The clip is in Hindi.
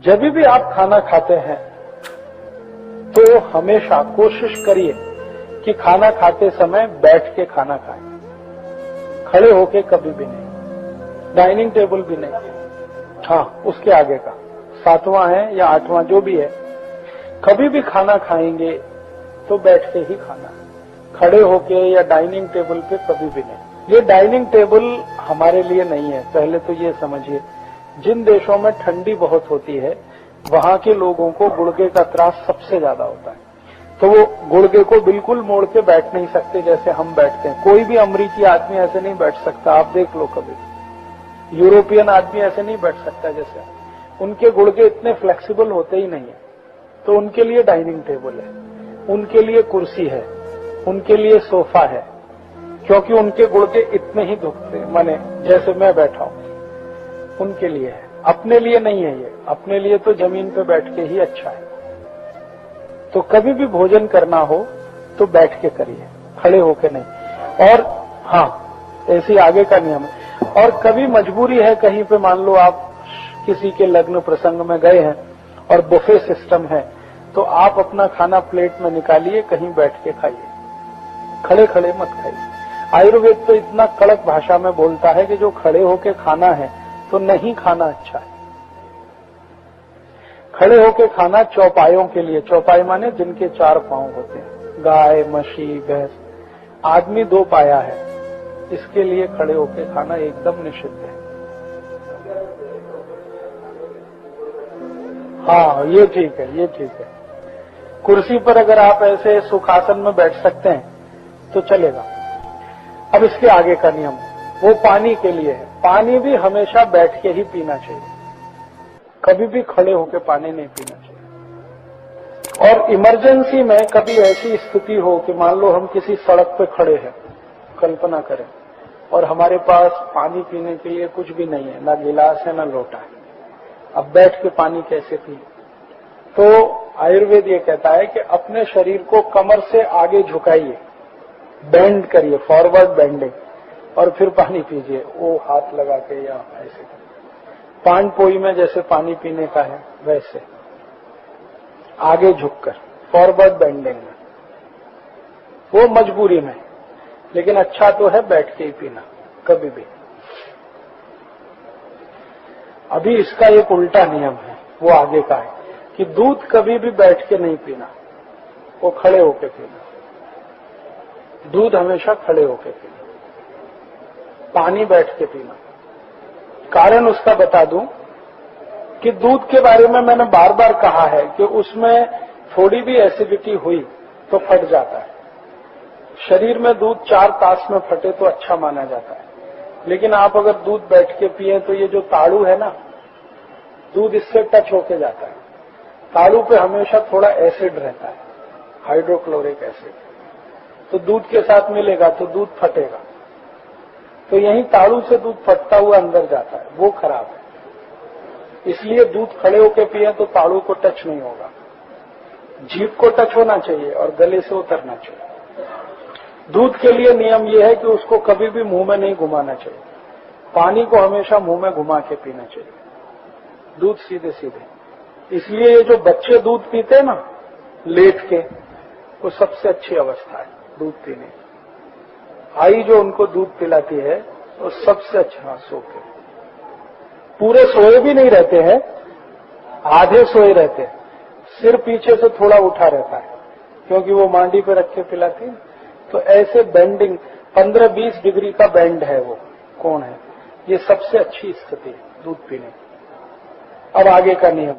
जब भी आप खाना खाते हैं तो हमेशा कोशिश करिए कि खाना खाते समय बैठ के खाना खाएं, खड़े होके कभी भी नहीं, डाइनिंग टेबल भी नहीं। हाँ, उसके आगे का 7वां है या 8वां जो भी है, कभी भी खाना खाएंगे तो बैठ के ही खाना, खड़े होके या डाइनिंग टेबल पे कभी भी नहीं। ये डाइनिंग टेबल हमारे लिए नहीं है, पहले तो ये समझिए। जिन देशों में ठंडी बहुत होती है वहां के लोगों को गुर्दे का त्रास सबसे ज्यादा होता है, तो वो गुर्दे को बिल्कुल मोड़ के बैठ नहीं सकते जैसे हम बैठते हैं। कोई भी अमरीकी आदमी ऐसे नहीं बैठ सकता, आप देख लो कभी। यूरोपियन आदमी ऐसे नहीं बैठ सकता जैसे, उनके गुर्दे इतने फ्लेक्सिबल होते ही नहीं है। तो उनके लिए डाइनिंग टेबल है, उनके लिए कुर्सी है, उनके लिए सोफा है, क्योंकि उनके गुर्दे इतने ही दुखते हैं, माने जैसे मैं बैठा हूं, उनके लिए है, अपने लिए नहीं है। ये अपने लिए तो जमीन पे बैठ के ही अच्छा है। तो कभी भी भोजन करना हो तो बैठ के करिए, खड़े होके नहीं। और हाँ, ऐसे आगे का नियम है। और कभी मजबूरी है कहीं पे, मान लो आप किसी के लग्न प्रसंग में गए हैं और बुफे सिस्टम है, तो आप अपना खाना प्लेट में निकालिए, कहीं बैठ के खाइए, खड़े खड़े मत खाइए। आयुर्वेद तो इतना कड़क भाषा में बोलता है कि जो खड़े होके खाना है तो नहीं खाना अच्छा है। खड़े होके खाना चौपायों के लिए, चौपाई माने जिनके 4 पांव होते हैं, गाय, मशी, भैंस, आदमी 2 पाया है, इसके लिए खड़े होके खाना एकदम निषिद्ध है। हाँ, ये ठीक है, ये ठीक है। कुर्सी पर अगर आप ऐसे सुखासन में बैठ सकते हैं तो चलेगा। अब इसके आगे का नियम वो पानी के लिए है। पानी भी हमेशा बैठ के ही पीना चाहिए, कभी भी खड़े होकर पानी नहीं पीना चाहिए। और इमरजेंसी में कभी ऐसी स्थिति हो कि मान लो हम किसी सड़क पे खड़े हैं, कल्पना करें, और हमारे पास पानी पीने के लिए कुछ भी नहीं है, ना गिलास है ना लोटा है, अब बैठ के पानी कैसे पिए? तो आयुर्वेद ये कहता है कि अपने शरीर को कमर से आगे झुकाइए, बेंड करिए, फॉरवर्ड बेंडिंग, और फिर पानी पीजिए, वो हाथ लगा के या ऐसे पान पोई में जैसे पानी पीने का है वैसे आगे झुककर, फॉरवर्ड बेंडिंग में। वो मजबूरी में, लेकिन अच्छा तो है बैठ के ही पीना कभी भी। अभी इसका एक उल्टा नियम है, वो आगे का है कि दूध कभी भी बैठ के नहीं पीना, वो खड़े होके पीना। दूध हमेशा खड़े होके पीना, पानी बैठ के पीना। कारण उसका बता दूं कि दूध के बारे में मैंने बार बार कहा है कि उसमें थोड़ी भी एसिडिटी हुई तो फट जाता है। शरीर में दूध 4 तास में फटे तो अच्छा माना जाता है, लेकिन आप अगर दूध बैठ के पिए तो ये जो ताड़ू है ना, दूध इससे टच होके जाता है। ताड़ू पे हमेशा थोड़ा एसिड रहता है, हाइड्रोक्लोरिक एसिड, तो दूध के साथ मिलेगा तो दूध फटेगा। तो यही ताड़ू से दूध फटता हुआ अंदर जाता है, वो खराब है। इसलिए दूध खड़े होकर पिए तो ताड़ू को टच नहीं होगा, जीभ को टच होना चाहिए और गले से उतरना चाहिए। दूध के लिए नियम यह है कि उसको कभी भी मुंह में नहीं घुमाना चाहिए, पानी को हमेशा मुंह में घुमा के पीना चाहिए, दूध सीधे सीधे। इसलिए ये जो बच्चे दूध पीते हैं ना लेट के, वो सबसे अच्छी अवस्था है दूध पीने की। आई जो उनको दूध पिलाती है वो सबसे अच्छा सो के, पूरे सोए भी नहीं रहते हैं, आधे सोए रहते हैं, सिर पीछे से थोड़ा उठा रहता है क्योंकि वो मांडी पे रख के पिलाती है। तो ऐसे बेंडिंग 15-20 डिग्री का बेंड है, वो कोण है, ये सबसे अच्छी स्थिति है दूध पीने की। अब आगे का नियम।